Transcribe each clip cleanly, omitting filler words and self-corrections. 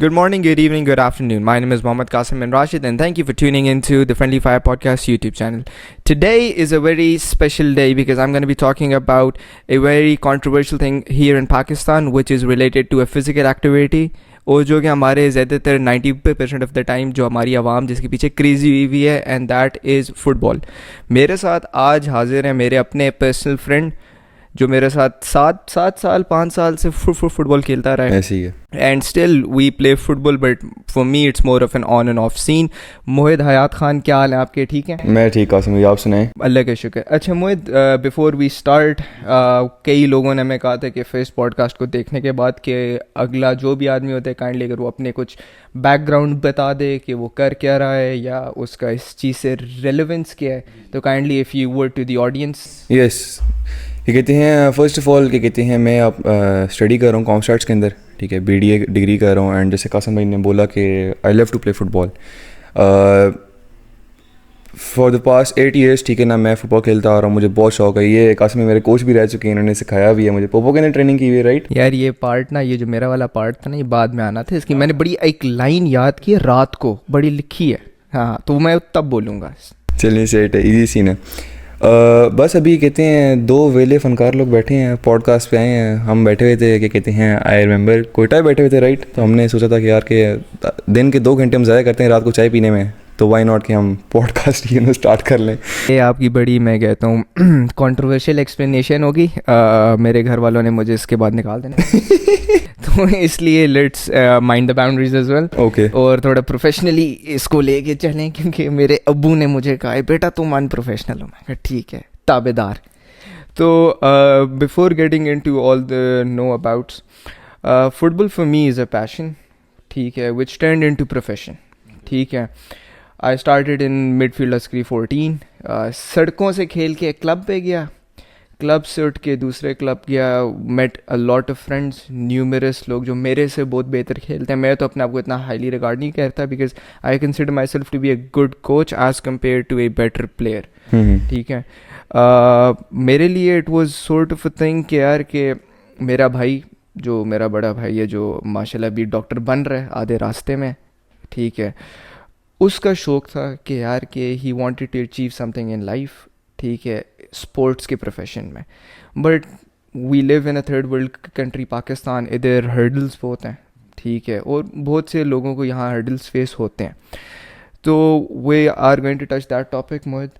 Good morning, good evening, good afternoon. My name is Mohammad Qasim bin Rashid, and thank you for tuning into the Friendly Fire Podcast YouTube channel. Today is a very special day because I'm going to be talking about a very controversial thing here in Pakistan, which is related to a physical activity. और जो कि हमारे ज़्यादातर 90% of the time जो हमारी आवाम जिसके पीछे crazy हुई हुई है, एंड दैट इज़ फुटबॉल. मेरे साथ आज हाजिर हैं मेरे अपने पर्सनल फ्रेंड जो मेरे साथ 5 साल से फुटबॉल खेलता रहा है. ऐसे ही है. And still we play football, but for me it's more of an on and off scene. Mohit Hayat Khan, क्या हाल है आपके? ठीक है, मैं ठीक कासिम, आप सुनाएं. अल्लाह का शुक्र. अच्छा मोहित, बिफोर वी स्टार्ट, कई लोगों ने हमें कहा था कि फर्स्ट पॉडकास्ट को देखने के बाद कि अगला जो भी आदमी होता है काइंडली अगर वो अपने कुछ बैकग्राउंड बता दे कि वो कर क्या रहा है या उसका इस चीज़ से रेलेवेंस क्या है, तो kindly if you word to the audience. Yes, क्या कहते हैं, फर्स्ट ऑफ ऑल क्या कहते हैं, मैं अब स्टडी कर रहा हूँ कॉमस्टार्ट्स के अंदर. ठीक है, BDA डिग्री कर रहा हूँ. एंड जैसे कासिम भाई ने बोला कि I love to play football for the past 8 years. ठीक है ना, मैं फुटबॉल खेलता आ रहा हूँ, मुझे बहुत शौक है. ये कासिम मेरे कोच भी रह चुके हैं, इन्होंने सिखाया भी है मुझे. पोपो के ने ट्रेनिंग की हुई है, राइट यार. ये पार्ट ना, ये जो मेरा वाला पार्ट था ना, ये बाद में आना था. इसकी मैंने बड़ी एक लाइन याद की है रात को, बड़ी लिखी है. हाँ, तो मैं तब बोलूँगा. चलिए, सेट है, इजी सीन है. बस अभी कहते हैं 2 वेले फनकार लोग बैठे हैं, पॉडकास्ट पे आए हैं. हम बैठे हुए थे, क्या कहते हैं, आई रिमेंबर कोयटा बैठे हुए थे, राइट. तो हमने सोचा था कि यार के दिन के 2 घंटे हम ज़ाया करते हैं रात को चाय पीने में, तो वाई नॉट कि हम पॉडकास्ट स्टार्ट कर लें. ये आपकी बड़ी, मैं कहता हूँ, कंट्रोवर्शियल एक्सप्लेनेशन होगी. मेरे घर वालों ने मुझे इसके बाद निकाल देना तो इसलिए let's mind the boundaries as well. Okay. और थोड़ा प्रोफेशनली इसको लेके चलें, क्योंकि मेरे अब्बू ने मुझे कहा है बेटा तुम अनप्रोफेशनल हो. मैं कहा ठीक है, ताबेदार. तो before getting into all the no abouts, football for me is a passion. ठीक है, विच टर्न्ड इनटू प्रोफेशन. ठीक है, I started in midfield Askari 14. सड़कों से खेल के क्लब पे गया, क्लब से उठ के दूसरे क्लब गया, met a lot of friends, numerous लोग जो मेरे से बहुत बेहतर खेलते हैं. मैं तो अपने आप को इतना हाईली रिगार्ड नहीं करता because I consider myself to be a good coach as compare to a better player. ठीक है, मेरे लिए it was sort of a thing कि यार कि मेरा भाई, जो मेरा बड़ा भाई है, जो माशाल्लाह भी डॉक्टर बन रहा है आधे रास्ते में. ठीक है, उसका शौक़ था कि यार कि he wanted to achieve something in life. ठीक है, स्पोर्ट्स के प्रोफेशन में. But we live in a third world country Pakistan, इधर हर्डल्स बहुत हैं. ठीक है, और बहुत से लोगों को यहाँ हर्डल्स फेस होते हैं. तो we are going to touch that topic Mohit,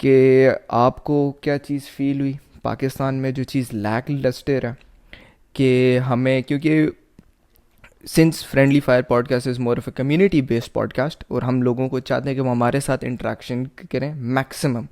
कि आपको क्या चीज़ फील हुई पाकिस्तान में, जो चीज़ लैक लस्टर है कि हमें, क्योंकि since friendly fire podcast is more of a community based podcast, और हम लोगों को चाहते हैं कि वो हमारे साथ इंटरेक्शन करें मैक्सिमम.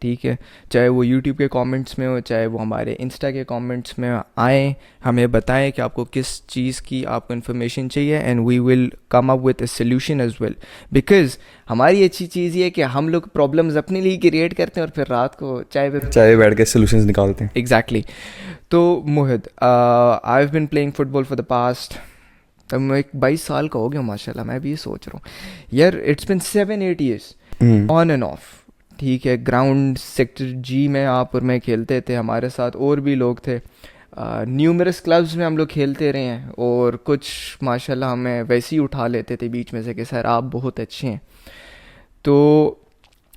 ठीक है, चाहे वो यूट्यूब के कमेंट्स में हो, चाहे वो हमारे इंस्टा के कमेंट्स में आएँ, हमें बताएं कि आपको किस चीज़ की आपको इन्फॉर्मेशन चाहिए, and we will come up with a solution as well. Because हमारी अच्छी चीज़ ये है कि हम लोग प्रॉब्लम्स अपने लिए क्रिएट करते हैं और फिर रात को चाय बैठ के सोल्यूशंस निकालते हैं. एग्जैक्टली. तो Mohit, I have been playing football for the past, तब मैं 22 साल का हो गया माशाल्लाह. मैं भी ये सोच रहा हूँ यार, it's been 7-8 years on and of. ठीक है, ग्राउंड सेक्टर G में आप और मैं खेलते थे, हमारे साथ और भी लोग थे. न्यूमरस क्लब्स में हम लोग खेलते रहे हैं, और कुछ माशाल्लाह हमें वैसे ही उठा लेते थे बीच में से कि सर आप बहुत अच्छे हैं. तो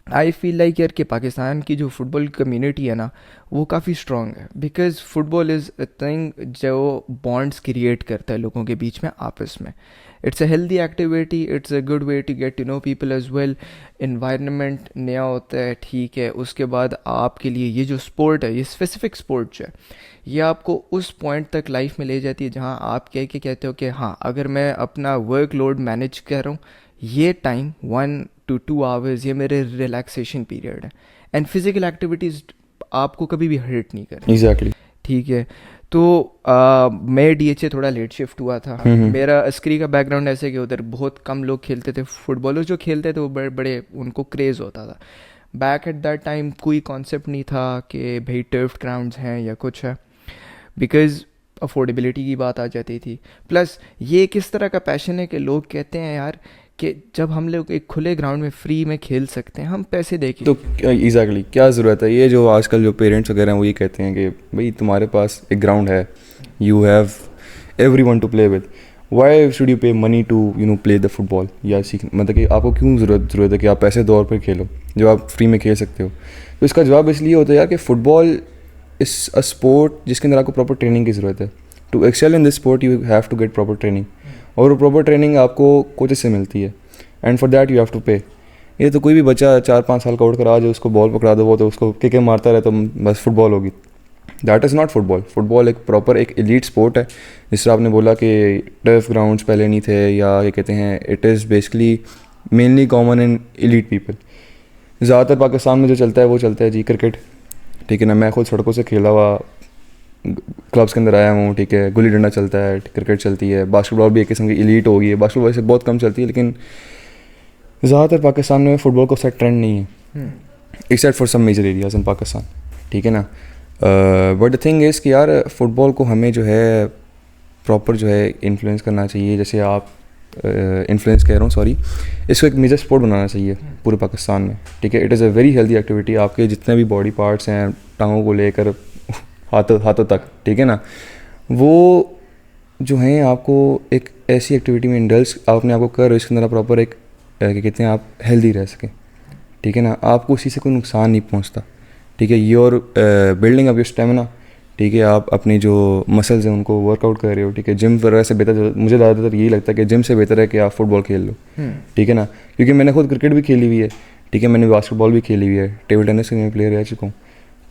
आई फील लाइक यार कि पाकिस्तान की जो फुटबॉल कम्युनिटी है ना, वो काफ़ी स्ट्रॉन्ग है. Because football is a thing जो बॉन्ड्स क्रिएट करता है लोगों के बीच में आपस में. It's a healthy activity, it's a good way to get to know people as well. Environment नया होता है. ठीक है, उसके बाद आपके लिए ये जो स्पोर्ट है, ये स्पेसिफिक स्पोर्ट जो है, ये आपको उस पॉइंट तक लाइफ में ले जाती है जहाँ आप कह के कहते हो कि हाँ, अगर मैं अपना वर्कलोड मैनेज कर रहा हूँ, ये टाइम 1 to 2 hours ये मेरे रिलैक्सेशन पीरियड है. एंड फिजिकल एक्टिविटीज़ आपको कभी भी हर्ट नहीं कर. एग्जैक्टली. ठीक है, तो मैं DHA थोड़ा लेट शिफ्ट हुआ था. मेरा अस्करी का बैकग्राउंड ऐसे कि उधर बहुत कम लोग खेलते थे फुटबॉल, और जो खेलते थे वो बड़े बड़े उनको क्रेज़ होता था. बैक एट दैट टाइम कोई कॉन्सेप्ट नहीं था कि भाई टर्फ्ड ग्राउंड्स हैं या कुछ है, बिकॉज़ अफोर्डेबिलिटी की बात आ जाती थी. प्लस ये किस तरह का पैशन है कि लोग कहते हैं यार कि जब हम लोग एक खुले ग्राउंड में फ्री में खेल सकते हैं, हम पैसे देके, तो एग्जैक्टली क्या ज़रूरत है. ये जो आजकल जो पेरेंट्स वगैरह हैं वो ये कहते हैं कि भाई तुम्हारे पास एक ग्राउंड है, you have everyone to play with. Why should you pay money to play the football या सीख, मतलब कि आपको क्यों ज़रूरत है कि आप पैसे दो पर खेलो जो आप फ्री में खेल सकते हो? तो इसका जवाब इसलिए होता है यार कि फ़ुटबॉल इज़ अ स्पोर्ट जिसके अंदर आपको प्रॉपर ट्रेनिंग की ज़रूरत है. To excel in this sport you have to get proper training, और वो प्रॉपर ट्रेनिंग आपको कोचेस से मिलती है, and for that you have to pay. ये तो कोई भी बच्चा 4-5 साल का उठ कर आ जाए, उसको बॉल पकड़ा दो, वो तो उसको किक मारता रहे तो बस फुटबॉल होगी. That is not football. Football एक प्रॉपर एक एलीट स्पोर्ट है. जिससे आपने बोला कि टर्फ ग्राउंड्स पहले नहीं थे, या ये कहते हैं it is basically mainly common in elite people. ज़्यादातर पाकिस्तान में जो चलता है वो चलता है जी क्रिकेट, ठीक है ना. मैं खुद सड़कों से खेला हुआ क्लब्स के अंदर आया हूँ, ठीक है. गुल्ली डंडा चलता है, क्रिकेट चलती है, बास्केटबॉल भी एक किस्म की एलीट हो गई है. बास्केटबॉल वैसे बहुत कम चलती है, लेकिन ज़्यादातर पाकिस्तान में फ़ुटबॉल का उसका ट्रेंड नहीं है, except for some major areas in Pakistan, ठीक है ना. बट द थिंग इज़ कि यार फ़ुटबॉल को हमें जो है प्रॉपर जो है इन्फ्लुएंस करना चाहिए. जैसे आप इन्फ्लुएंस कह रहा हूँ, सॉरी, इसको एक मेजर स्पोर्ट बनाना चाहिए पूरे पाकिस्तान में, ठीक है. It is a very healthy activity. आपके जितने भी बॉडी पार्ट्स हैं, टांगों को लेकर हाथों तक, ठीक है ना, वो जो हैं आपको एक ऐसी एक्टिविटी में इंडल्स आप अपने आप को कर रहे हो इसके अंदर आप प्रॉपर एक क्या कहते हैं आप हेल्दी रह सकें, ठीक है ना. आपको उसी से कोई नुकसान नहीं पहुंचता, ठीक है. Your building up your stamina, ठीक है. आप अपनी जो मसल्स हैं उनको वर्कआउट कर रहे हो, ठीक है. जिम वगैरह से बेहतर, मुझे ज़्यादातर यही लगता है कि जिम से बेहतर है कि आप फुटबॉल खेल लो, ठीक है ना. क्योंकि मैंने खुद क्रिकेट भी खेली हुई है, ठीक है. मैंने बास्केटबॉल भी खेली हुई है, टेबल टेनिस के मैं प्लेयर रह चुका हूँ.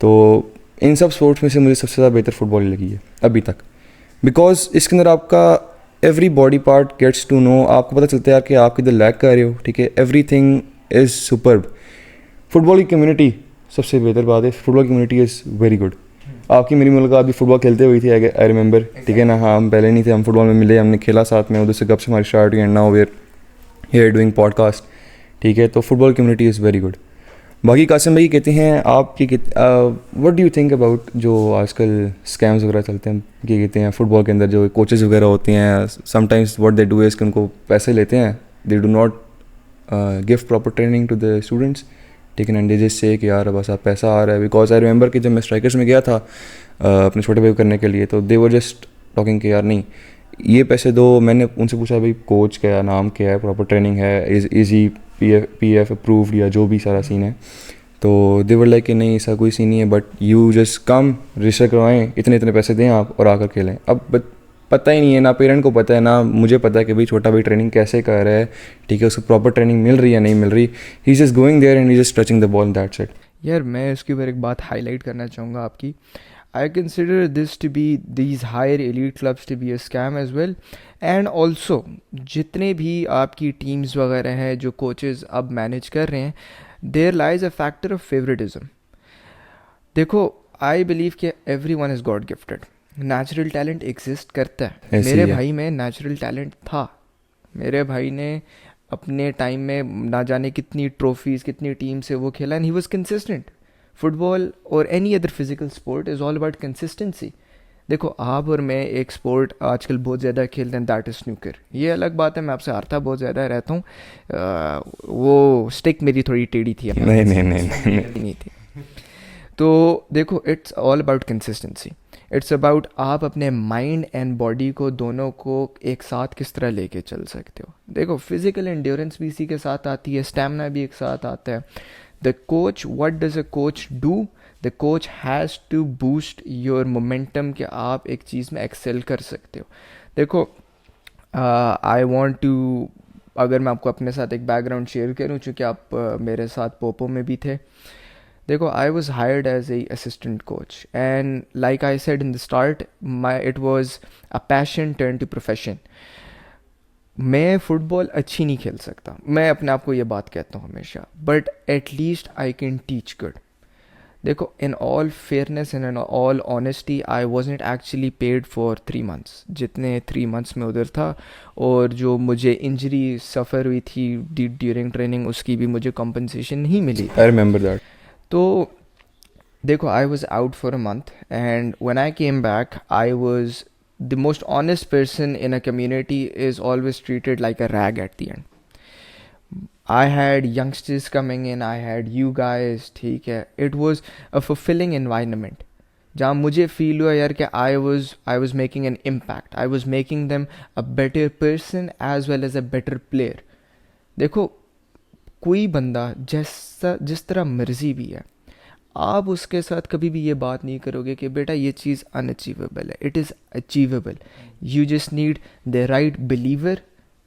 तो इन सब स्पोर्ट्स में से मुझे सबसे ज़्यादा बेहतर फुटबॉल ही लगी है अभी तक, बिकॉज इसके अंदर आपका every body part gets to know. आपको पता चलता है यार कि आप किधर लैग कर रहे हो, ठीक है. Every thing is superb. Football की कम्युनिटी सबसे बेहतर बात है. Football community is very good. आपकी मेरी मुलाकात भी फुटबॉल खेलते हुई थी, आई रिमेंबर, ठीक है ना. हाँ, हम पहले नहीं थे, हम फुटबॉल में मिले, हमने खेला साथ में, उधर से गप से हमारी स्टार्ट हुई, and now we are here doing podcast, ठीक है. तो football community is very good. बाकी कासिम भाई कहते हैं आप what do you think about जो आजकल स्कैम्स वगैरह चलते हैं, क्या कहते हैं फुटबॉल के अंदर जो कोचेज़ वगैरह होते हैं, sometimes what they do is कि उनको पैसे लेते हैं, they do not give proper training to the students, ठीक है ना. एंड जस्ट से कि यार बस आप पैसा आ रहा है. बिकॉज आई रिमेंबर कि जब मैं स्ट्राइकर्स में गया था अपने छोटे भाई को करने के लिए, तो दे वर जस्ट टॉकिंग कि यार नहीं ये पैसे दो. मैंने उनसे पूछा भाई कोच क्या है, नाम क्या है, प्रॉपर ट्रेनिंग है, is he P F approved या जो भी सारा सीन है. तो दे वर लाइक कि नहीं ऐसा कोई सीन नहीं है, but you just come register करवाएं, इतने इतने पैसे दें आप और आकर खेलें. अब पता ही नहीं है, ना पेरेंट को पता है, ना मुझे पता है कि भाई छोटा भाई ट्रेनिंग कैसे कर रहा है, ठीक है. उसको प्रॉपर ट्रेनिंग मिल रही है नहीं मिल रही. He is just going there and he just touching the ball, that's it. यार मैं इसके ऊपर एक बात हाईलाइट करना चाहूँगा आपकी. I consider this to be these higher elite clubs to be a scam as well. And also जितने भी आपकी टीम्स वगैरह हैं जो कोचेस अब मैनेज कर रहे हैं, there lies a factor of favouritism. देखो, आई बिलीव कि everyone is God gifted. Natural talent exist करता है. ऐसे मेरे ही है. भाई में नेचुरल टैलेंट था. मेरे भाई ने अपने टाइम में ना जाने कितनी ट्रॉफीज़ कितनी टीम से वो खेला, and he was consistent. Football और any other physical sport is all about consistency. देखो, आप और मैं एक स्पोर्ट आजकल बहुत ज़्यादा खेलते हैं, दैट इज़ स्नूकर. ये अलग बात है, मैं आपसे हारता बहुत ज़्यादा रहता हूँ. वो स्टिक मेरी थोड़ी टेढ़ी थी, नहीं थी. तो देखो, it's all about consistency. It's about आप अपने माइंड एंड बॉडी को दोनों को एक साथ किस तरह लेके चल सकते हो. देखो, फिजिकल एंड्योरेंस भी इसी के साथ आती है, स्टैमिना भी एक साथ आता है. The coach, what does a coach do? The coach has to boost your momentum कि आप एक चीज़ में एक्सेल कर सकते हो. देखो, I want to, अगर मैं आपको अपने साथ एक बैकग्राउंड शेयर करूँ, चूँकि आप मेरे साथ पोपो में भी थे. देखो, I was hired as a assistant coach, and like I said in the start, it was a passion turned to profession. मैं फ़ुटबॉल अच्छी नहीं खेल सकता, मैं अपने आप को ये बात कहता हूँ हमेशा, but at least I can teach good. देखो, in all fairness and in all honesty, I wasn't actually paid for 3 months. जितने 3 months में उधर था, और जो मुझे इंजरी सफ़र हुई थी ड्यूरिंग ट्रेनिंग, उसकी भी मुझे कॉम्पनसेशन नहीं मिली. I remember that. तो देखो, I was out for a month, and when I came back, I was the most honest person in a community is always treated like a rag at the end. I had youngsters coming in, I had you guys, ठीक है. It was a fulfilling environment. जहाँ मुझे feel हुआ यार कि I was making an impact, I was making them a better person as well as a better player. देखो, कोई बंदा जिस तरह मर्जी भी है, आप उसके साथ कभी भी ये बात नहीं करोगे कि बेटा ये चीज़ अनअचीवेबल है. It is achievable. You just need the right believer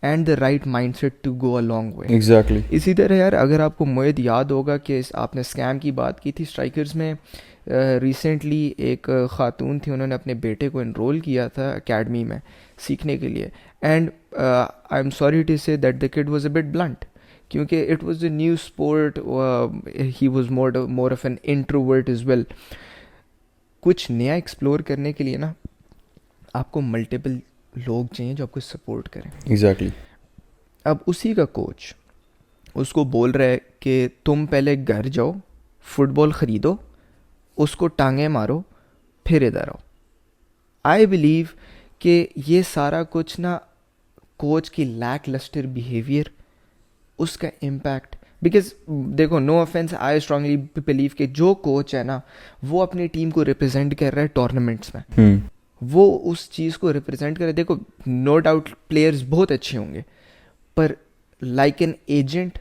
and the right mindset to go a long way. Exactly. इसी तरह यार, अगर आपको मोहित याद होगा कि आपने स्कैम की बात की थी स्ट्राइकर्स में, रिसेंटली एक ख़ातून थी, उन्होंने अपने बेटे को इनरोल किया था एकेडमी में सीखने के लिए. And I am sorry to say that the kid was a bit blunt, क्योंकि it was a new sport. He was more of an introvert as well. कुछ नया एक्सप्लोर करने के लिए ना आपको मल्टीपल लोग चाहिए जो आपको सपोर्ट करें. एग्जैक्टली. अब उसी का कोच उसको बोल रहा है कि तुम पहले घर जाओ, फुटबॉल ख़रीदो, उसको टांगे मारो, फिर इधर आओ. आई बिलीव कि ये सारा कुछ ना कोच की लैक लस्टर बिहेवियर, उसका इम्पैक्ट. बिकॉज देखो, no offence, I strongly believe कि जो कोच है ना, वो अपनी टीम को रिप्रेजेंट कर रहा है टूर्नामेंट्स में, वो उस चीज़ को रिप्रेजेंट करे. देखो, नो डाउट प्लेयर्स बहुत अच्छे होंगे, पर like an agent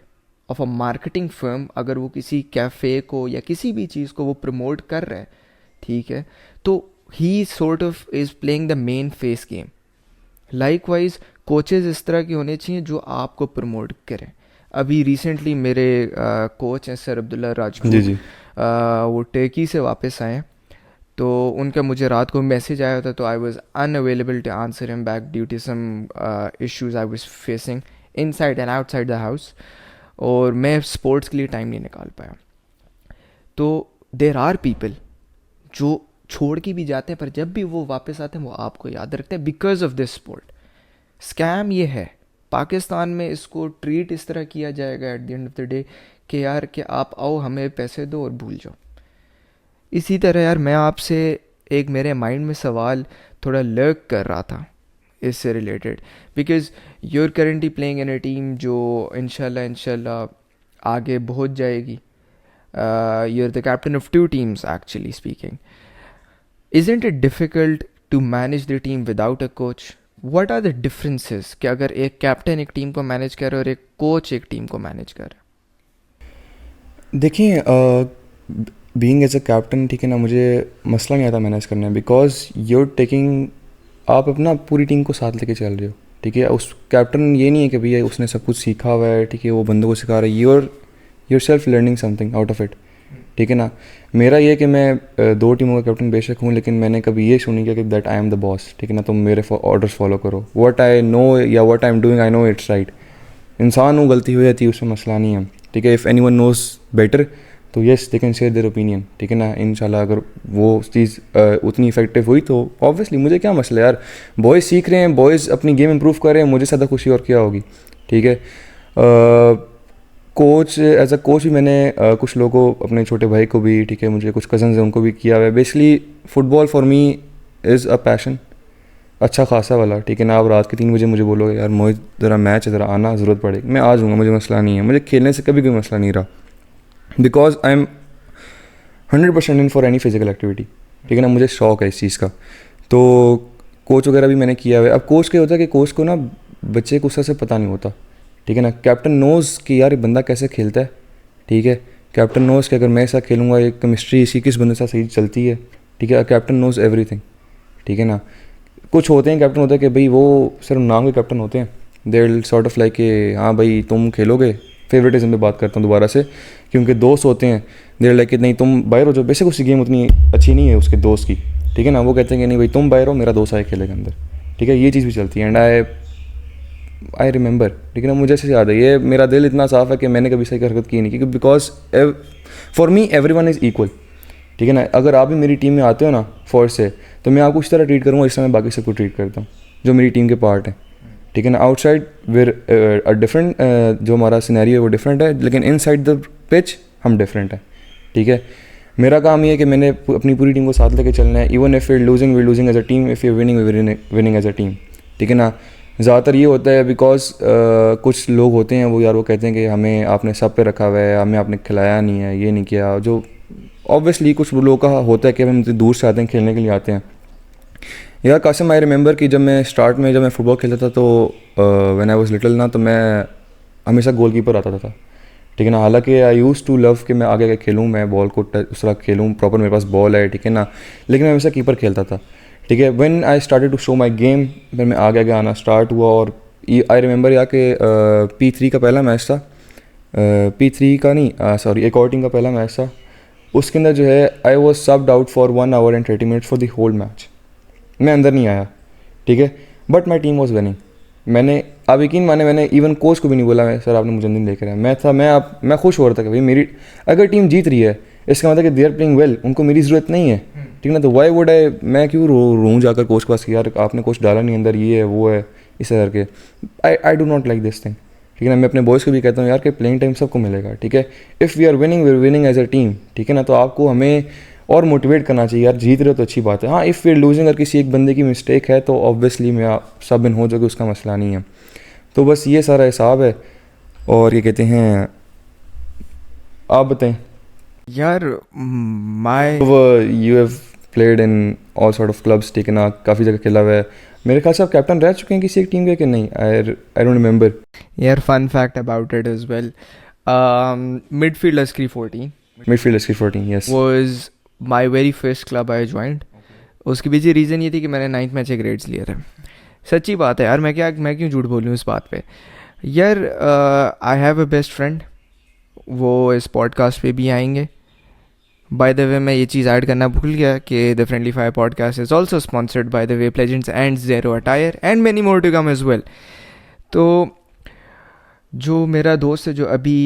of a marketing firm, अगर वो किसी कैफ़े को या किसी भी चीज़ को वो प्रमोट कर रहा है, ठीक है, तो he sort of is playing the main face game. Likewise coaches इस तरह के होने चाहिए जो आपको प्रमोट करें. अभी रिसेंटली मेरे कोच हैं सर अब्दुल्ला राजपूत, जी. वो टर्की से वापस आए हैं. तो उनका मुझे रात को मैसेज आया था, तो I was unavailable to answer him back due to some issues I was facing inside and outside the house, और मैं स्पोर्ट्स के लिए टाइम नहीं निकाल पाया. तो देर आर पीपल जो छोड़ के भी जाते हैं, पर जब भी वो वापस आते हैं वो आपको याद रखते हैं because of this sport. Scam ये है, पाकिस्तान में इसको ट्रीट इस तरह किया जाएगा at the end of the day कि यार कि आप आओ, हमें पैसे दो और भूल जाओ. इसी तरह यार, मैं आपसे एक मेरे माइंड में सवाल थोड़ा लर्क कर रहा था इससे related, because you are currently playing in a team जो इंशाल्लाह आगे पहुंच जाएगी. You are the captain of 2 teams actually speaking. Isn't it difficult to manage the team without a coach? What are the differences कि अगर एक captain एक team को मैनेज कर रहा है और एक कोच एक टीम को मैनेज कर रहा है? देखिए, बीइंग एज अ कैप्टन, ठीक है ना, मुझे मसला नहीं आता मैनेज करने में, बिकॉज यूर टेकिंग, आप अपना पूरी टीम को साथ लेके चल रहे हो, ठीक है. उस कैप्टन ये नहीं है कि भैया उसने सब कुछ सीखा हुआ है, ठीक है, वो बंदों को सिखा रहा है. Yourself learning something out of it, ठीक है ना. मेरा ये कि मैं 2 टीमों का कैप्टन बेशक हूँ, लेकिन मैंने कभी ये सुनी कि that I am the boss, ठीक है ना, तुम मेरे ऑर्डर्स फॉलो करो. व्हाट आई नो या what I am doing, I know it's right. इंसान हूँ, गलती हो जाती है, उसमें मसला नहीं है, ठीक है. If any one knows better तो yes they can share their opinion, ठीक है ना. इंशाल्लाह अगर वो चीज़ उतनी इफेक्टिव हुई तो ऑब्वियसली मुझे क्या मसला है यार. बॉयज़ सीख रहे हैं, बॉयज़ अपनी गेम इंप्रूव कर रहे हैं, मुझे ज़्यादा खुशी और क्या होगी, ठीक है. कोच, एज अ कोच भी मैंने कुछ लोगों को, अपने छोटे भाई को भी, ठीक है, मुझे कुछ कज़न्स हैं उनको भी किया हुआ है. Basically football for me is a passion, अच्छा खासा वाला, ठीक है ना. आप रात के 3 बजे मुझे बोलोगे यार मोहित ज़रा मैच है, ज़रा आना, ज़रूरत पड़ेगी, मैं आ जाऊँगा, मुझे मसला नहीं है. मुझे खेलने से कभी कोई मसला नहीं रहा, because I am 100% in for any physical activity, ठीक है ना. मुझे शौक़ है इस चीज़ का. तो कोच वगैरह भी मैंने किया हुआ है. अब कोच क्या होता है कि कोच को ना बच्चे को उससे पता नहीं होता, ठीक है ना. कैप्टन नोज़ कि यार ये बंदा कैसे खेलता है, ठीक है. कैप्टन नोज़ कि अगर मैं ऐसा खेलूँगा, ये केमिस्ट्री इसी किस बंदे से सही चलती है, ठीक है. कैप्टन नोज़ एवरीथिंग, ठीक है ना. कुछ होते हैं कैप्टन होते हैं कि भाई वो सिर्फ नाम के कैप्टन होते हैं. देर सॉर्ट ऑफ लाइक कि हाँ भाई तुम खेलोगे, फेवरेटिज्म पे बात करता हूँ दोबारा से, क्योंकि दोस्त होते हैं, देर लाइक कि नहीं तुम बाहर हो जाओ. बेशक उसकी गेम उतनी अच्छी नहीं है उसके दोस्त की, ठीक है ना. वो कहते हैं कि नहीं भाई तुम बाहर हो, मेरा दोस्त आए खेलेगा अंदर, ठीक है. ये चीज़ भी चलती है. एंड आई रिमेंबर, ठीक है ना, मुझे अच्छे याद है. ये मेरा दिल इतना साफ़ है कि मैंने कभी सही हरकत की नहीं, क्योंकि because for me everyone is equal, ठीक है ना. अगर आप भी मेरी टीम में आते हो ना फोर्स से, तो मैं आपको इस तरह ट्रीट करूँगा जिस तरह मैं बाकी सबको ट्रीट करता हूँ जो मेरी टीम के पार्ट हैं, ठीक है ना. आउटसाइड वेर अ डिफरेंट, जो हमारा सिनेरियो है वो डिफरेंट है, लेकिन इनसाइड द पिच हम डिफरेंट हैं, ठीक है. मेरा काम ये है कि मैंने अपनी पूरी टीम को साथ लेके चलना है. Even if we losing as a team, if you winning as a team, ठीक है ना. ज़्यादातर ये होता है बिकॉज कुछ लोग होते हैं वो यार वो कहते हैं कि हमें आपने सब पे रखा हुआ है, हमें आपने खिलाया नहीं है, ये नहीं किया, जो ऑब्वियसली कुछ लोगों का होता है कि हम दूर से आते हैं, खेलने के लिए आते हैं। यार कासिम, आई रिमेंबर कि जब मैं स्टार्ट में जब मैं फ़ुटबॉल खेलता था तो व्हेन आई वाज लिटिल ना, तो मैं हमेशा गोलकीपर आता था, ठीक है ना। हालांकि आई यूज़ टू लव कि मैं आगे आगे खेलूँ, मैं बॉल को उस तरह खेलूँ, प्रॉपर मेरे पास बॉल है, ठीक है ना, लेकिन मैं हमेशा कीपर खेलता था, ठीक है। When I started to show my game, फिर मैं आगे आगे आना स्टार्ट हुआ। और आई रिमेंबर या कि P3 का पहला मैच था, P3 का नहीं, सॉरी, एक और टीम का पहला मैच था। उसके अंदर जो है I was subbed out for 1 hour and 30 minutes for the whole match. मैं अंदर नहीं आया, ठीक है, but my team was winning. मैंने, आप यकीन माने, मैंने इवन कोच को भी नहीं बोला सर आपने मुझे नहीं लेकर आया। मैं खुश हो रहा था कि भाई मेरी अगर टीम जीत रही है इसका मतलब कि दे आर प्लेइंग वेल, उनको मेरी ज़रूरत नहीं है, ठीक है ना। तो वाई वुड आई, मैं क्यों रोऊँ जाकर कोच के पास कि यार आपने कोच डाला नहीं अंदर, ये है वो है, इस तरह करके। I do not like this thing, ठीक है ना। मैं अपने बॉयज़ को भी कहता हूँ यार कि प्लेइंग टाइम सबको मिलेगा, ठीक है। If we are winning as a team, ठीक है ना, तो आपको हमें और मोटिवेट करना चाहिए। यार जीत रहे हो तो अच्छी बात है, हाँ इफ़ वी आर लूजिंग, अगर किसी एक बंदे की मिस्टेक है तो ऑब्वियसली मैं सब इन हो जाओगे, उसका मसला नहीं है। तो बस ये सारा हिसाब है। और ये कहते हैं, आप बताएं। यार my you have played in all sort of clubs, ठीक है ना, काफ़ी जगह खेला हुआ है। मेरे ख्याल से आप कैप्टन रह चुके हैं किसी एक टीम के कि नहीं? I don't remember. यार fun fact about it is well, midfield अस्क्री 14 मिडफील्ड एसकी 14, yes. was my very first club I joined. उसके पीछे रीज़न ये थी कि मैंने 9th में अच्छे ग्रेड्स लिए थे। सच्ची बात है यार, मैं क्यों झूठ बोलूँ इस बात पे। यार I have a best friend, वो इस पॉडकास्ट पे भी आएंगे। बाय द वे मैं ये चीज़ ऐड करना भूल गया कि the friendly fire podcast is also sponsored by the way प्लेजेंट्स and zero attire and many more to come as well. तो जो मेरा दोस्त है जो अभी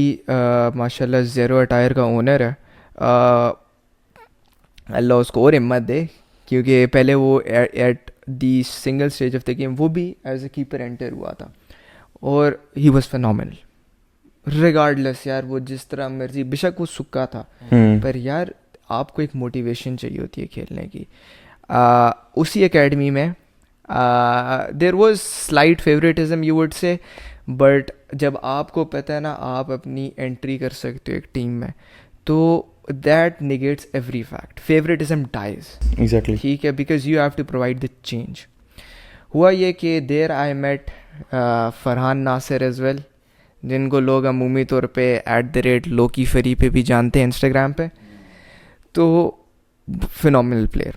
माशाल्लाह ज़ेरो अटायर का ओनर है, अल्लाह उसको और हिम्मत दे, क्योंकि पहले वो at the single stage of the game वो भी एज ए कीपर एंटर हुआ था और ही वॉज फेनोमिनल रिगार्डलेस। यार वो जिस तरह मर्जी, बेशक वो सुक्का था, पर यार आपको एक मोटिवेशन चाहिए होती है खेलने की। उसी एकेडमी में there was slight favouritism you would say, but जब आपको पता है ना आप अपनी एंट्री कर सकते हो एक टीम में, तो that negates every fact, favouritism dies. Exactly, ठीक है, because you have to provide the change. हुआ ये कि there I met Farhan Nasir as well, जिनको लोग अमूमी तौर पे @लोकी फरी पे भी जानते हैं इंस्टाग्राम पे। तो फिनोमिनल प्लेयर,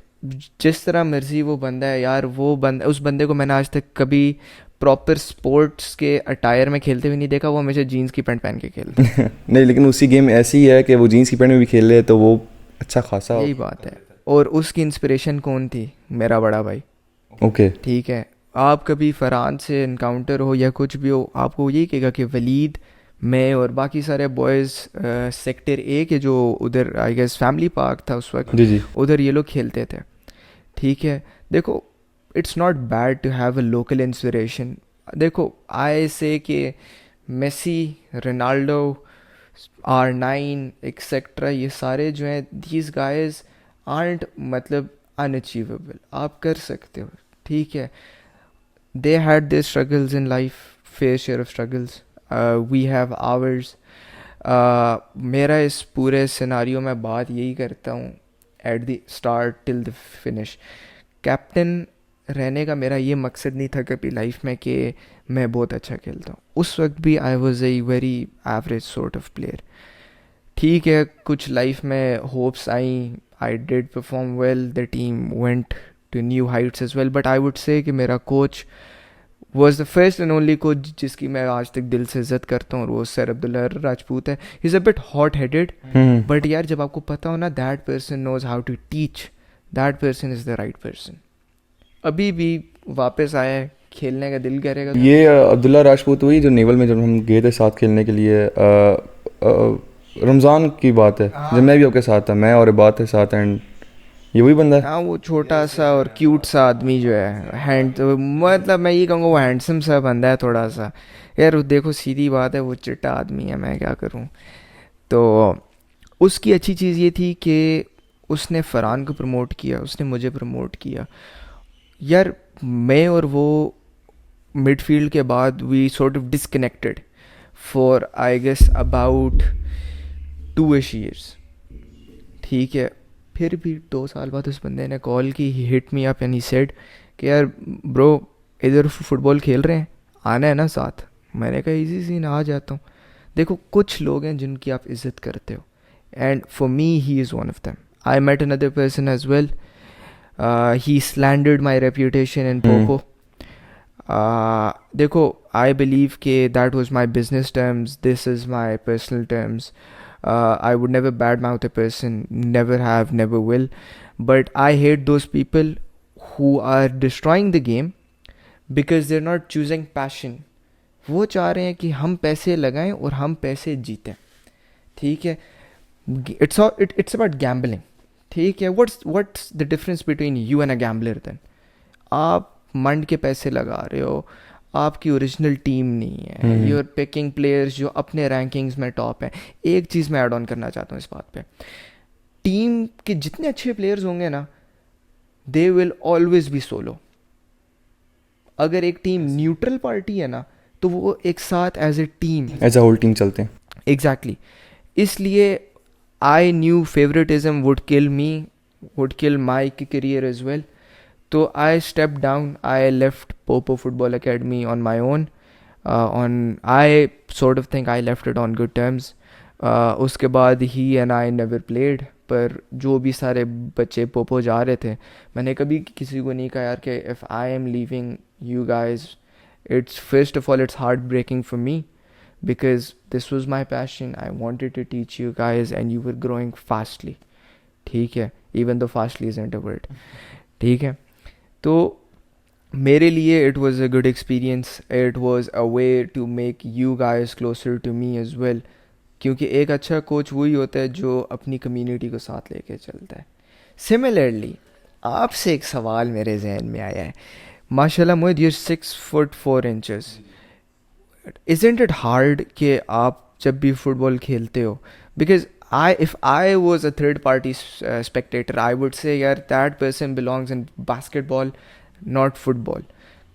जिस तरह मर्जी वो बंदा है यार, वो बंदा, उस बंदे को मैंने आज तक कभी प्रॉपर स्पोर्ट्स के अटायर में खेलते हुए नहीं देखा। वो हमेशा जीन्स की पैंट पहन के खेलता है। नहीं, लेकिन उसी गेम ऐसी है कि वो जीन्स की पैंट में भी खेल ले तो वो अच्छा खासा यही बात है। और उसकी इंस्पिरेशन कौन थी? मेरा बड़ा भाई। ओके, ठीक है, आप कभी फरहान से इनकाउंटर हो या कुछ भी हो, आपको यही कहेगा कि वलीद, मैं और बाकी सारे बॉयज़ सेक्टर ए के जो उधर आई गेस फैमिली पार्क था उस वक्त, जी जी, उधर ये लोग खेलते थे। ठीक है, देखो it's not bad to have a local inspiration. देखो आई से कि मेसी, रोनाल्डो, R9 एक्सेट्रा, ये सारे जो हैं, दीज गाइज आर्ट मतलब अनअचीवेबल, आप कर सकते हो, ठीक है। They had their struggles in life, fair share of struggles, we have ours. मेरा इस पूरे सिनारियो में बात यही करता हूँ at the start till the finish, captain रहने का मेरा ये मकसद नहीं था कभी लाइफ में कि मैं बहुत अच्छा खेलता हूँ। उस वक्त भी I was a very average sort of player. ठीक है, कुछ लाइफ में होप्स आई, I did perform well, the team went to new heights as well, but I would say कि मेरा coach was the first and only coach जिसकी मैं आज तक दिल से इज्जत करता हूँ, और वो सर अब्दुल्ला राजपूत है। He is a bit hot headed, but यार जब आपको पता हो ना that person knows how to teach, that person is the right person. अभी भी वापस आया है, खेलने का दिल करेगा। ये अब्दुल्ला राजपूत हुई जो नेवल में जब हम गए थे साथ खेलने के लिए, रमज़ान की बात है, जब मैं भी आपके साथ था, मैं और बात है साथ, एंड ये वही बंदा है। हाँ, वो छोटा सा और क्यूट सा आदमी जो है, मतलब मैं ये कहूँगा वो हैंडसम सा बंदा है थोड़ा सा। यार देखो सीधी बात है, वो चिट्टा आदमी है, मैं क्या करूँ। तो उसकी अच्छी चीज़ ये थी कि उसने फरहान को प्रमोट किया, उसने मुझे प्रमोट किया। यार मैं और वो मिडफील्ड के बाद we sort of disconnected for I guess about 2-ish years। ठीक है, फिर भी 2 साल बाद उस बंदे ने कॉल की, he hit me up and he said कि यार ब्रो इधर फुटबॉल खेल रहे हैं, आना है ना साथ। मैंने कहा इजी सीन, आ जाता हूँ। देखो कुछ लोग हैं जिनकी आप इज़्ज़त करते हो, and for me he is one of them. I met another person as well, he slandered my reputation in पोपो। देखो आई बिलीव कि that was my business terms, this is my personal terms. I would never badmouth a person, never have, never will. But I hate those people who are destroying the game because they're not choosing passion. वो चाह रहे हैं कि हम पैसे लगाएं और हम पैसे जीतें, ठीक है। It's about gambling, ठीक है। What's the difference between you and a gambler then? आप मंड के पैसे लगा रहे हो, आपकी ओरिजिनल टीम नहीं है, यू आर पिकिंग प्लेयर्स जो अपने रैंकिंग्स में टॉप हैं। एक चीज़ मैं ऐड ऑन करना चाहता हूँ इस बात पे, टीम के जितने अच्छे प्लेयर्स होंगे ना, they will always be solo. अगर एक टीम न्यूट्रल पार्टी है ना, तो वो एक साथ एज ए होल टीम चलते हैं। एग्जैक्टली। इसलिए I knew favouritism would kill me, would kill my career as well. So I stepped down. I left Popo Football Academy on my own. I sort of think I left it on good terms. उसके बाद he and I never played. पर जो भी सारे बच्चे Poopó जा रहे थे, मैंने कभी किसी को नहीं कहा यार कि if I am leaving you guys, it's first of all it's heartbreaking for me because this was my passion. I wanted to teach you guys and you were growing fastly. ठीक है, even though fastly isn't a word. ठीक है, तो मेरे लिए it was a good experience, it was a way to make you guys closer to me as well. क्योंकि एक अच्छा कोच वही होता है जो अपनी कम्युनिटी को साथ लेके चलता है। सिमिलरली आपसे एक सवाल मेरे जहन में आया है, माशाल्लाह Mohit, you 6 foot 4 inches, isn't it hard कि आप जब भी फुटबॉल खेलते हो, because if I was a third party spectator, I would say यार that person belongs in basketball, not football.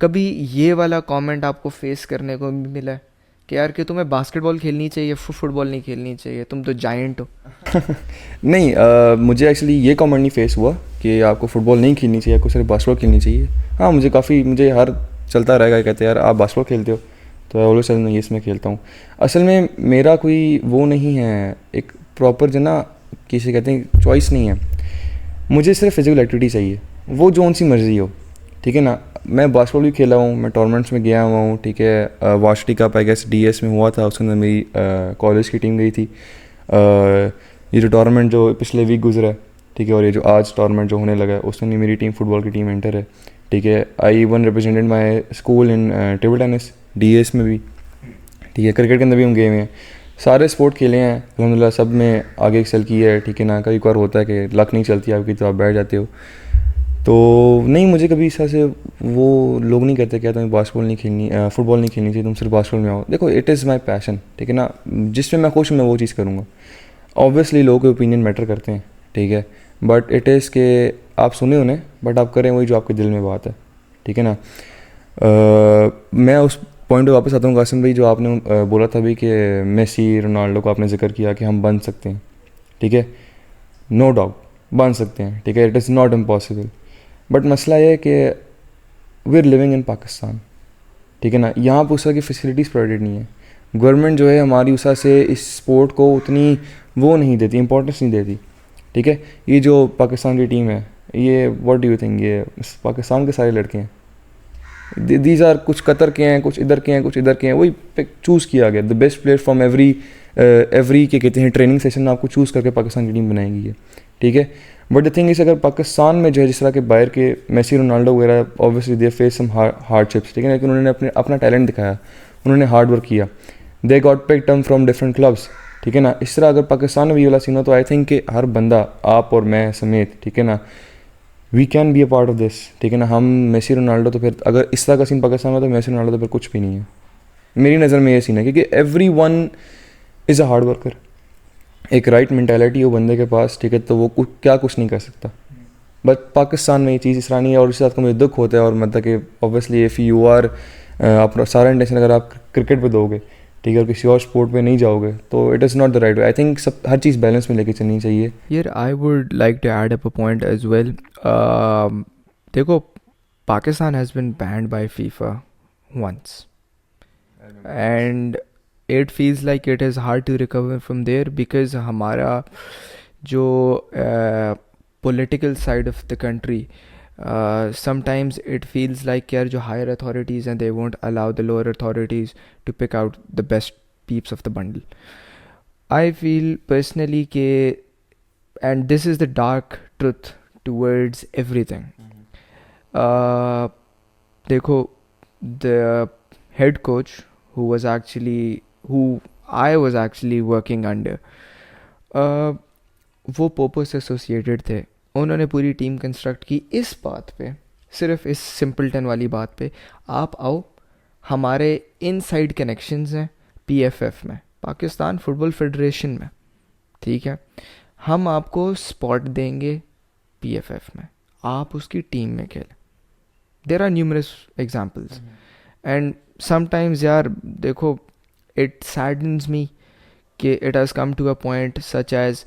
कभी ये वाला कमेंट आपको फेस करने को मिला है कि यार कि तुम्हें बास्केटबॉल खेलनी चाहिए, फुटबॉल नहीं खेलनी चाहिए, तुम तो जायंट हो? नहीं, मुझे एक्चुअली ये कमेंट नहीं फेस हुआ कि आपको फुटबॉल नहीं खेलनी चाहिए, आपको सिर्फ बास्केटबॉल खेलनी चाहिए। हाँ, मुझे हर चलता रहेगा, कहते यार आप बास्केटबॉल खेलते हो, तो आई ऑलवेज टेल ये इसमें खेलता हूँ। असल में मेरा कोई वो नहीं है, एक प्रॉपर जो ना किसे कहते हैं चॉइस नहीं है। मुझे सिर्फ फिजिकल एक्टिविटी चाहिए, वो जौन सी मर्ज़ी हो, ठीक है ना। मैं बास्केटबॉल भी खेला हूँ, मैं टूर्नामेंट्स में गया हुआ हूँ, ठीक है। Varsity cup I guess DS में हुआ था, उसके अंदर मेरी कॉलेज की टीम गई थी। ये जो टूर्नामेंट जो पिछले वीक गुजरा है, ठीक है, और ये जो आज टूर्नामेंट जो होने लगा है, उसमें मेरी टीम फुटबॉल की टीम एंटर है, ठीक है। I even represented my school in table tennis DS में भी, ठीक है। क्रिकेट के अंदर भी हम गए हुए हैं, सारे स्पोर्ट खेले हैं अल्हम्दुलिल्लाह, सब में आगे एक्सेल किया है, ठीक है ना। कई बार होता है कि लक नहीं चलती आपकी, तो आप बैठ जाते हो। तो नहीं, मुझे कभी इस तरह से वो लोग नहीं कहते कि तुम्हें बास्केटबॉल नहीं खेलनी, फुटबॉल नहीं खेलनी चाहिए, तुम सिर्फ बास्केटबॉल में आओ। देखो, इट इज़ माई पैशन, ठीक है ना। जिसमें मैं खुश हूँ मैं वो चीज़ करूँगा। ऑब्वियसली लोगों के ओपिनियन मैटर करते हैं, ठीक है, बट इट इज़ के आप सुने उन्हें, बट आप करें वही जो आपके दिल में बात है, ठीक है ना। मैं उस पॉइंट पे वापस आता हूँ कासिम भाई, जो आपने बोला था भी कि मेसी रोनाल्डो को आपने जिक्र किया कि हम बन सकते हैं, ठीक है। नो डाउट बन सकते हैं, ठीक है, it is not impossible. But मसला ये है कि we are living in Pakistan, ठीक है ना। यहाँ पर उस तरह की फैसिलिटीज़ प्रोवाइडेड नहीं है। गवर्नमेंट जो है हमारी उस तरह से इस स्पोर्ट को उतनी वो नहीं देती, इंपॉर्टेंस नहीं देती, ठीक है। ये जो पाकिस्तान की टीम है, ये व्हाट डू यू थिंक, ये पाकिस्तान के सारे लड़के हैं, दीज आर कुछ कतर के हैं, कुछ इधर के हैं, कुछ इधर के हैं, वही चूज़ किया गया। The best player from every के कहते हैं ट्रेनिंग सेशन में आपको चूज़ करके पाकिस्तान की टीम बनाई गई है, ठीक है। बट द थिंग इस, अगर पाकिस्तान में जो है जिस तरह के बाहर के मेसी रोनाल्डो वगैरह, obviously they face some hardships, ठीक है, लेकिन उन्होंने अपना टैलेंट दिखाया, उन्होंने हार्ड वर्क किया, they got picked up from different clubs, ठीक है ना। इस तरह अगर पाकिस्तान में भी वाला सीन हो, तो आई थिंक कि हर बंदा, आप और मैं समेत, ठीक है ना, we can be a part of this, ठीक है ना। हम मेसी रोनाल्डो, तो फिर अगर इस तरह का सीन पाकिस्तान में, तो मेसी रोनाल्डो तो फिर कुछ भी नहीं है। मेरी नज़र में ये सीन है, क्योंकि every one is a hard worker. एक राइट मेंटालिटी हो बंदे के पास, ठीक है, तो वो कुछ नहीं कर सकता। बट पाकिस्तान में ये चीज़ इस तरह नहीं है, और इसके साथ को मुझे दुख होता है। और मतलब कि ऑब्वियसली इफ़ यू आर अपना सारा इंटेंशन अगर आप क्रिकेट पे दोगे, ठीक है, और किसी और स्पोर्ट में नहीं जाओगे तो it is not the right way. I think सब हर चीज़ बैलेंस में लेके चलनी चाहिए. Here, I would like to add up a point as well. देखो, Pakistan has been banned by FIFA once, and it feels like it is hard to recover from there because हमारा जो political side of the country, sometimes it feels like यार जो higher authorities and they won't allow the lower authorities to pick out the best peeps of the bundle. I feel personally के, and this is the dark truth towards everything. देखो, the head coach who I was actually working under, वो Poopó से associated थे. उन्होंने पूरी team construct की इस बात पे, सिर्फ इस सिंपलटन वाली बात पे, आप आओ, हमारे इनसाइड कनेक्शंस हैं पीएफएफ में, पाकिस्तान फुटबॉल फेडरेशन में, ठीक है, हम आपको स्पॉट देंगे पीएफएफ में, आप उसकी टीम में खेलें. There are numerous examples and sometimes यार देखो, इट सैडन्स मी कि it has come to a point such as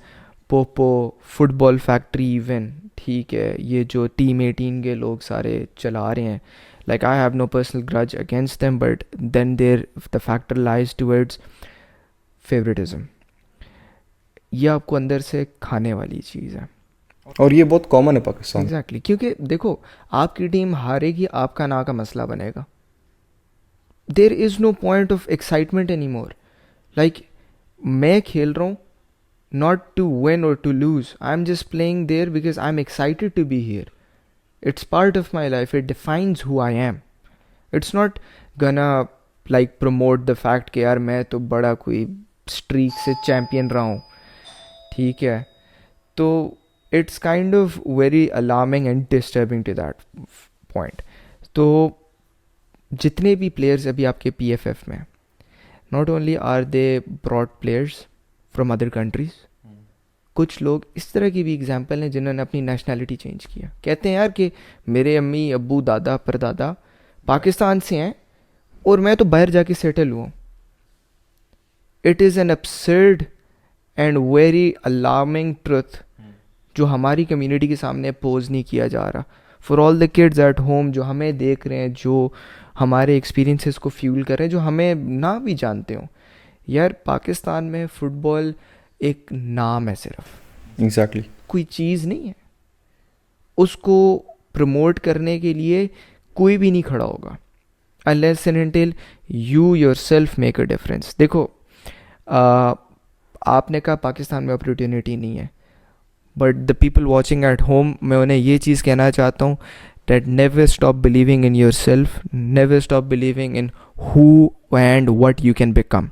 पोपो, फुटबॉल फैक्ट्री इवन, ठीक है, ये जो टीम 18 के लोग सारे चला रहे हैं, like I have no personal grudge against them, but then there the factor lies towards favouritism. ये आपको अंदर से खाने वाली चीज़ है, और ये बहुत कॉमन है पाकिस्तान. एग्जैक्टली क्योंकि देखो, आपकी टीम हारेगी, आपका ना का मसला बनेगा. There is no point of excitement anymore. Like मैं खेल रहा हूँ not to win or to lose. I'm just playing there because I'm excited to be here. It's part of my life. It defines who I am. It's not gonna like promote the fact कि यार मैं तो बड़ा कोई streak से champion रहा हूँ, ठीक है. तो it's kind of very alarming and disturbing to that point. तो जितने भी players अभी आपके PFF में, not only are they brought players from other countries, कुछ लोग इस तरह की भी एग्जाम्पल हैं जिन्होंने अपनी नेशनैलिटी चेंज किया. कहते हैं यार कि मेरे अम्मी अब्बू दादा परदादा पाकिस्तान से हैं और मैं तो बाहर जाके सेटल हुआ. It is an absurd and very alarming truth जो हमारी कम्युनिटी के सामने पोज नहीं किया जा रहा. For all the kids at home जो हमें देख रहे हैं, जो हमारे एक्सपीरियंसेस को फ्यूल कर रहे हैं, जो हमें ना भी जानते हो, यार पाकिस्तान में फ़ुटबॉल एक नाम है सिर्फ, एग्जैक्टली कोई चीज़ नहीं है. उसको प्रमोट करने के लिए कोई भी नहीं खड़ा होगा unless and until you yourself make a difference. देखो, आपने कहा पाकिस्तान में अपॉर्चुनिटी नहीं है, but the people watching at home, मैं उन्हें ये चीज़ कहना चाहता हूँ that never stop believing in yourself, never stop believing in who and what you can become.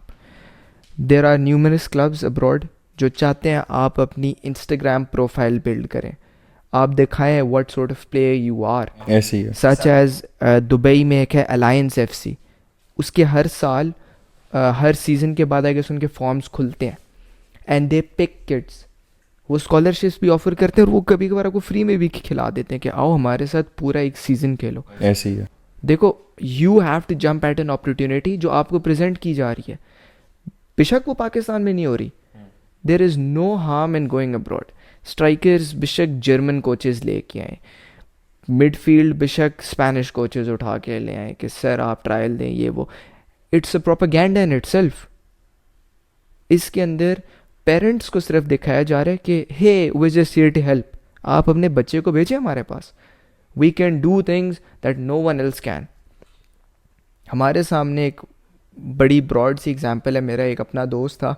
There are numerous clubs abroad जो चाहते हैं आप अपनी Instagram प्रोफाइल बिल्ड करें, आप दिखाएं what sort of player you are. ऐसे ही है. Such as दुबई में एक है अलायंस FC, उसके हर साल हर सीज़न के बाद आई गेस उनके फॉर्म्स खुलते हैं एंड दे पिक किड्स. वो स्कॉलरशिप्स भी ऑफर करते हैं और वो कभी कभार आपको फ्री में भी खिला देते हैं कि आओ हमारे साथ पूरा एक सीज़न खेलो. ऐसे ही है. देखो, you have to jump at an opportunity जो आपको प्रेजेंट की जा रही है. बेशक वो पाकिस्तान में नहीं हो रही, there is no harm in going abroad. Strikers बेशक जर्मन कोचेज़ लेके आए, मिडफील्ड बेशक स्पेनिश कोचेज़ उठा के ले आए कि सर आप ट्रायल दें, ये वो. It's a propaganda in itself. इसके अंदर पेरेंट्स को सिर्फ दिखाया जा रहा है कि hey we just here to help, आप अपने बच्चे को भेजें हमारे पास, we can do things that no one else can. हमारे सामने एक बड़ी ब्रॉड सी एग्जांपल है. मेरा एक अपना दोस्त था,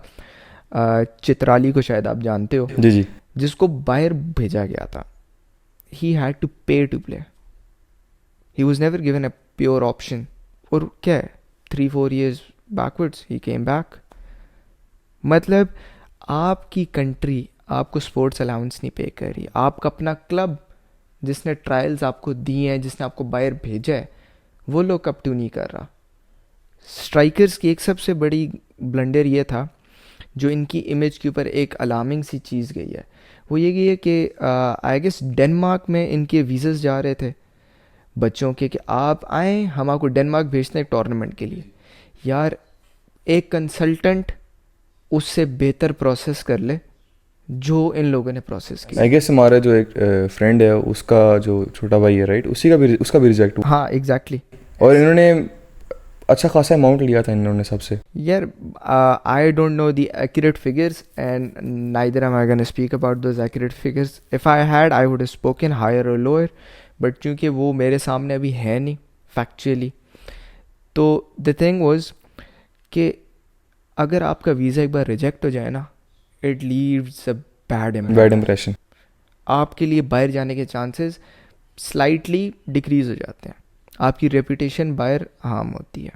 चित्राली को शायद आप जानते हो, जी जी, जिसको बाहर भेजा गया था. He had to pay to play, he was never given a pure option. और क्या है, 3-4 years backwards he came back. मतलब आपकी कंट्री आपको स्पोर्ट्स अलाउंस नहीं पे कर रही, आपका अपना क्लब जिसने ट्रायल्स आपको दिए हैं, जिसने आपको बाहर भेजा है, वो लोग अप टू नहीं कर रहा. स्ट्राइकर्स की एक सबसे बड़ी ब्लंडर ये था जो इनकी इमेज के ऊपर एक अलार्मिंग सी चीज़ गई है, वो ये गई है कि आई गेस डेनमार्क में इनके वीज़ास जा रहे थे बच्चों के कि आप आएँ, हम आपको डेनमार्क भेजते हैं एक टूर्नामेंट के लिए. यार एक कंसल्टेंट उससे बेहतर प्रोसेस कर ले जो इन लोगों ने प्रोसेस किया। आई गेस हमारा जो एक फ्रेंड है उसका जो छोटा भाई है राइट, उसका भी रिजेक्ट हुआ हाँ एग्जैक्टली। और इन्होंने अच्छा खासा अमाउंट लिया था इन्होंने सबसे। यार I don't know the accurate figures and neither am I gonna speak about those accurate figures. If I had I would spoken higher और लोअर, बट क्योंकि वो मेरे सामने अभी है नहीं फैक्चुअली, तो द थिंग वाज कि अगर आपका वीज़ा एक बार रिजेक्ट हो जाए ना, it leaves a bad impression. आपके लिए बाहर जाने के चांसेस स्लाइटली डिक्रीज़ हो जाते हैं, आपकी रेपुटेशन बाहर हार्म होती है।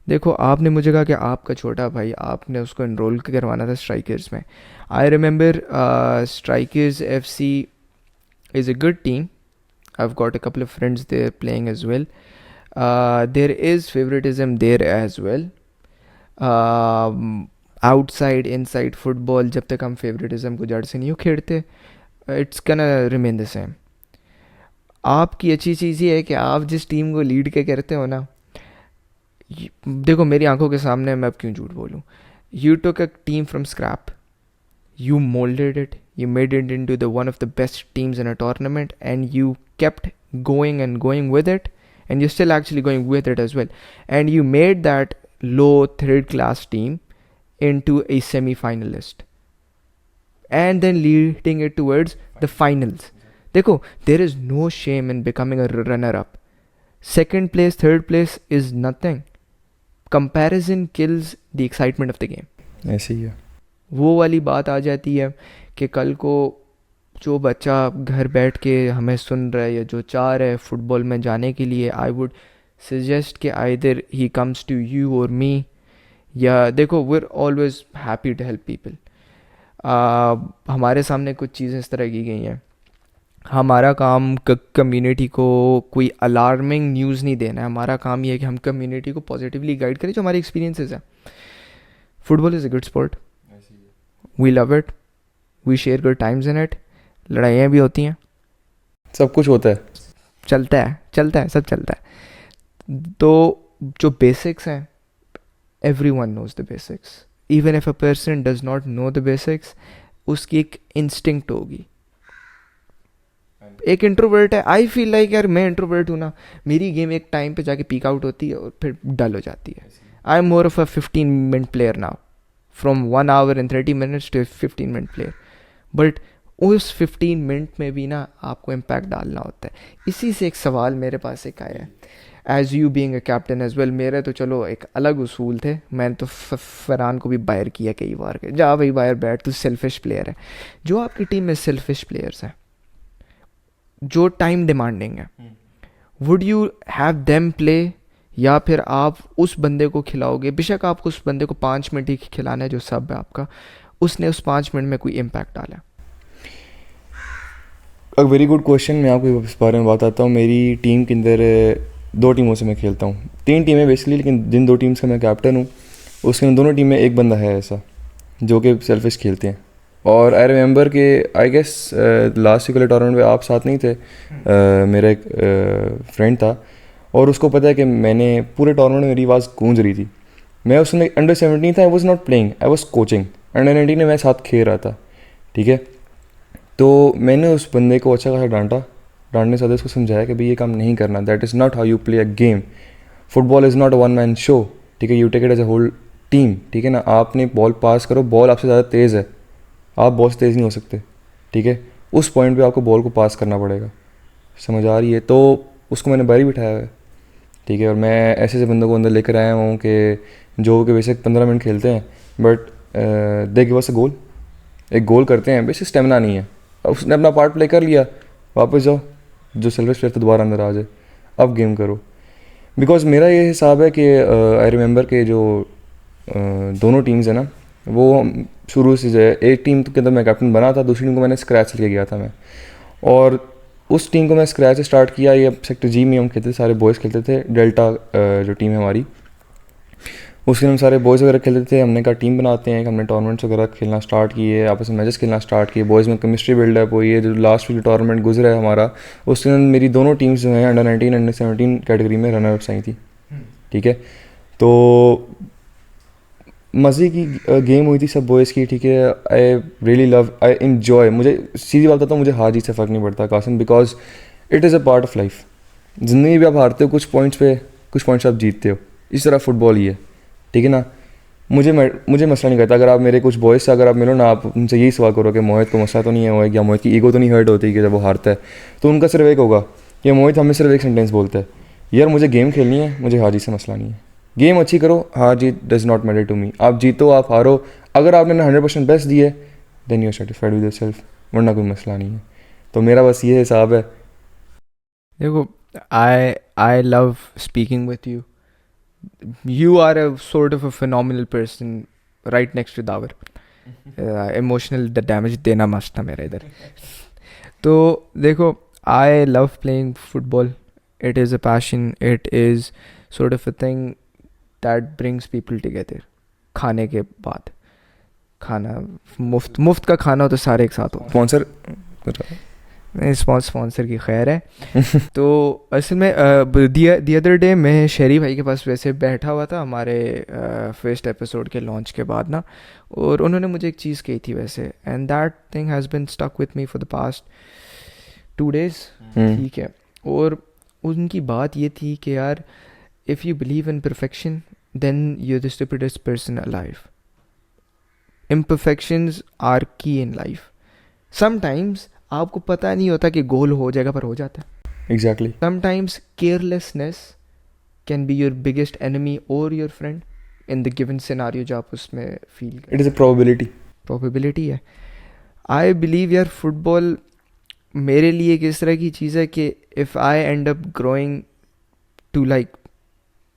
देखो आपने मुझे कहा कि आपका छोटा भाई, आपने उसको इनरोल करवाना था स्ट्राइकर्स में। I remember strikers FC is a good team. I've got a couple of friends there playing as well. There is favoritism there as well. Outside, inside football, जब तक हम favoritism को जड़ से नहीं उखेड़ते, it's gonna remain the same. आपकी अच्छी चीज़ ये है कि आप जिस टीम को लीड के करते हो ना, देखो मेरी आंखों के सामने, मैं अब क्यों झूठ बोलूँ, you took a team from scrap, you molded it, you made it into the one of the best teams in a tournament, and you kept going and going with it, and you're still actually going with it as well, and you made that low third class team into a semi-finalist and then leading it towards the finals. देखो, there is no shame in becoming a runner up. Second place, third place is nothing. Comparison kills the excitement of the game. ऐसे ही है। वो वाली बात आ जाती है कि कल को जो बच्चा घर बैठ के हमें सुन रहा है या जो चाह रहा है फुटबॉल में जाने के लिए, आई वुड सजेस्ट कि either he comes to you और मी, या देखो we are always happy to help people. हमारे सामने कुछ चीज़ें इस तरह की गई हैं, हमारा काम कम्युनिटी को कोई अलार्मिंग न्यूज़ नहीं देना है, हमारा काम ये है कि हम कम्युनिटी को पॉजिटिवली गाइड करें जो हमारे एक्सपीरियंसेस हैं। Football is a good sport, we love it, we share good times in it, लड़ाइयाँ भी होती हैं, सब कुछ होता है, चलता है सब चलता है। तो जो बेसिक्स हैं, everyone knows the basics. Even if a person does not know the basics, उसकी एक इंस्टिंक्ट होगी। एक इंट्रोवर्ट है, आई फील लाइक यार मैं इंट्रोवर्ट हूँ ना, मेरी गेम एक टाइम पे जाके पीक आउट होती है और फिर डल हो जाती है। I am more of a 15-minute player now, from 1 hour and 30 minutes to 15-minute player. But उस 15 मिनट में भी ना आपको इम्पैक्ट डालना होता है। इसी से एक सवाल मेरे पास एक आया है, as you being a captain as well. मेरे तो चलो एक अलग उसूल थे, मैंने तो फरहान को भी बाहर किया कई बार के, जा भाई बाहर बैठ, तू सेल्फिश प्लेयर है। जो आपकी टीम में सेल्फिश प्लेयर्स हैं जो टाइम डिमांडिंग है, would you have them play, या फिर आप उस बंदे को खिलाओगे, बेशक आपको उस बंदे को 5 मिनट ही खिलाना है जो सब है आपका, उसने उस 5 मिनट में कोई इम्पैक्ट डाला? A very good question. मैं आपको इस बारे में बताता हूँ। मेरी टीम के अंदर 2 टीमों से मैं खेलता हूँ, 3 टीमें बेसिकली, लेकिन जिन 2 टीम्स का मैं कैप्टन हूँ उसके दोनों टीम में एक बंदा है ऐसा जो कि सेल्फिश खेलते हैं। और आई रिमेंबर कि आई गेस लास्ट वाले टूर्नामेंट में आप साथ नहीं थे, मेरा एक फ्रेंड था और उसको पता है कि मैंने पूरे टूर्नामेंट में मेरी आवाज़ गूंज रही थी। मैं उस समय अंडर 17 था, I was not playing, I was coaching. Under 19 में मैं साथ खेल रहा था, ठीक है। तो मैंने उस बंदे को अच्छा खासा डांटने से उसको समझाया कि भाई ये काम नहीं करना, that is not how you play a game, football is not a one man show, ठीक है, you take it as a whole team, ठीक है ना। आपने बॉल पास करो, बॉल आपसे ज़्यादा तेज़ है, आप बहुत तेज़ नहीं हो सकते, ठीक है। उस पॉइंट पे आपको बॉल को पास करना पड़ेगा, समझ आ रही है। तो उसको मैंने बाहर बिठाया है, ठीक है। और मैं ऐसे ऐसे बंदों को अंदर लेकर आया हूँ कि जो कि बेशक 15 मिनट खेलते हैं, बट दे गिव अस अ गोल, एक गोल करते हैं, बेशक स्टेमिना नहीं है, उसने अपना पार्ट प्ले कर लिया, वापस जाओ, जो सेल्फिश प्लेयर था दोबारा अंदर आ जाए, अब गेम करो। बिकॉज मेरा ये हिसाब है कि आई रिमेंबर के जो दोनों टीम्स है ना, वो शुरू से जो है, एक टीम के अंदर मैं कैप्टन बना था, दूसरी टीम को मैंने स्क्रैच से लेके गया था मैं, और उस टीम को मैं स्क्रैच से स्टार्ट किया। ये सेक्टर जी में हम खेलते थे, सारे बॉयज़ खेलते थे, डेल्टा जो टीम है हमारी, उसके हम सारे बॉयज़ वगैरह खेलते थे। हमने कहा टीम बनाते हैं, हमने टूर्नामेंट्स वगैरह खेलना स्टार्ट किए, आपस में मैचेस खेलना स्टार्ट किए, बॉयज़ में केमिस्ट्री बिल्डअप हुई है। जो लास्ट वीक टूर्नामेंट गुजरा है हमारा, उसके अंदर मेरी दोनों टीम्स जो हैं अंडर 19 अंडर 17 कैटेगरी में रनर अप्स आई थी, ठीक है। तो मज़े की गेम हुई थी सब बॉयज़ की, ठीक है। I really love, I enjoy, मुझे सीधी बात बताता हूँ, मुझे हार जीत से फ़र्क नहीं पड़ता Qasim, because it is a part of life. ज़िंदगी में आप हारते हो कुछ पॉइंट्स पे, कुछ पॉइंट्स आप जीतते हो, इस तरह फुटबॉल ही है, ठीक है ना। मुझे मसला नहीं करता, अगर आप मेरे कुछ बॉयज़ से अगर आप मिलो ना, आप उनसे यही सवाल करो कि मोहित को मसला तो नहीं है, मोहित या मोहित की ईगो तो नहीं हर्ट होती कि जब वो हारता है, तो उनका सिर्फ एक होगा कि मोहित हमें सिर्फ एक सेंटेंस बोलता है, यार मुझे गेम खेलनी है, मुझे हार जीत से मसला नहीं है, गेम अच्छी करो, हार जीत does not matter to me. आप जीतो आप हारो, अगर आपने 100% बेस्ट दिए then you are satisfied with yourself, वरना कोई मसला नहीं है। तो मेरा बस ये हिसाब है। देखो, I love speaking with you. You are a sort of a phenomenal person right next to Davar. Emotional damage देना मस्त था मेरा इधर। तो देखो, I love playing football. It is a passion. It is sort of a thing that brings people together. खाने के बाद खाना मुफ्त का खाना हो तो सारे एक साथ हो। स्पॉन्सर स्पॉन्सर की खैर है। तो असल में दी अदर डे मैं शेरी भाई के पास वैसे बैठा हुआ था हमारे फर्स्ट एपिसोड के लॉन्च के बाद ना, और उन्होंने मुझे एक चीज़ कही थी वैसे, and that thing has been stuck with me for the past 2 days, ठीक है। और उनकी बात ये थी कि यार, if you believe in perfection then you are the stupidest person alive. imperfections are key in life. Sometimes आपको पता नहीं होता कि गोल हो जाएगा, पर हो जाता है। Exactly. Sometimes carelessness can be your biggest enemy or your friend in the given scenario जो आप उसमें फील करें। इट इज़ अ प्रोबेबिलिटी है। आई बिलीव यार फुटबॉल मेरे लिए एक इस तरह की चीज़ है कि if I end up growing to like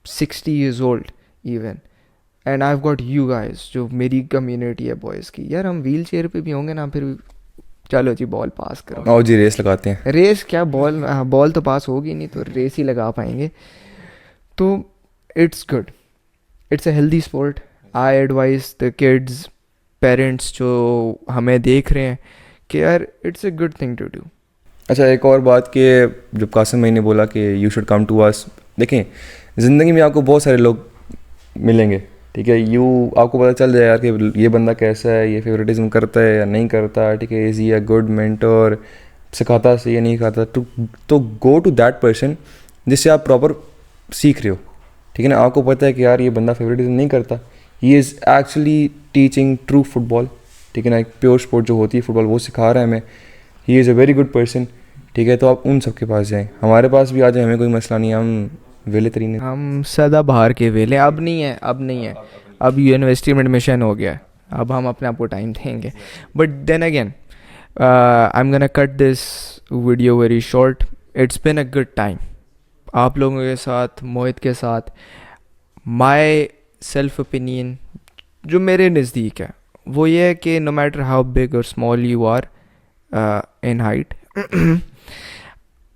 60 years old even, and I have got you guys जो मेरी कम्युनिटी है बॉयज़ की, यार हम व्हील चेयर पर भी होंगे ना, फिर चलो जी बॉल पास करो। आओ जी रेस लगाते हैं। रेस क्या, बॉल तो पास होगी नहीं, तो रेस ही लगा पाएंगे। तो it's good, it's a healthy sport. I advise the kids, parents जो हमें देख रहे हैं, कि यार it's a good thing to do. अच्छा, एक और बात कि जब कासिम भाई ने बोला कि you should come to us, देखें ज़िंदगी में आपको बहुत सारे लोग मिलेंगे, ठीक है। आपको पता चल जाए यार कि ये बंदा कैसा है, ये फेवरेटिज्म करता है या नहीं करता, ठीक है। Is he a good mentor, सिखाता सही या नहीं सिखाता, तो गो टू दैट पर्सन जिससे आप प्रॉपर सीख रहे हो, ठीक है ना। आपको पता है कि यार ये बंदा फेवरेटिज्म नहीं करता, he is actually teaching true football, ठीक है ना। एक प्योर स्पोर्ट जो होती है फुटबॉल, वो सिखा रहा है हमें, ही is a very good person, ठीक है। तो आप उन सब के पास जाएँ, हमारे पास भी आ जाए, हमें कोई मसला नहीं है, हम वेले तरीन, हम सदा बाहर के वेले, अब नहीं है, अब यूनिवर्सिटी में एडमिशन हो गया, अब हम अपने आप को टाइम देंगे। But then again I am gonna cut this video very short. It's been a good time आप लोगों के साथ, मोहित के साथ। माय सेल्फ ओपिनियन जो मेरे नज़दीक है वो ये है कि नो मैटर हाउ बिग और small you are in height,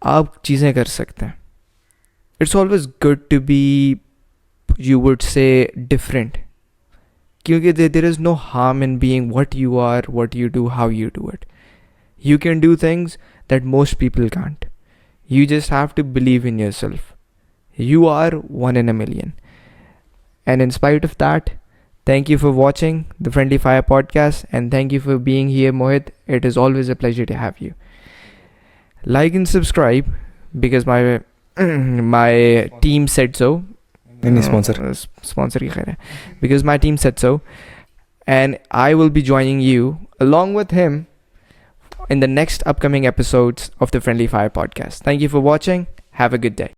आप चीज़ें कर सकते हैं। It's always good to be, you would say, different. क्योंकि there is no harm in being what you are, what you do, how you do it. You can do things that most people can't. You just have to believe in yourself. You are 1 in a million. And in spite of that, thank you for watching the Friendly Fire podcast, and thank you for being here, Mohit. It is always a pleasure to have you. Like and subscribe because my team said so. नहीं Sponsor की खैर है, because my team said so, and I will be joining you along with him in the next upcoming episodes of the Friendly Fire podcast. Thank you for watching. Have a good day.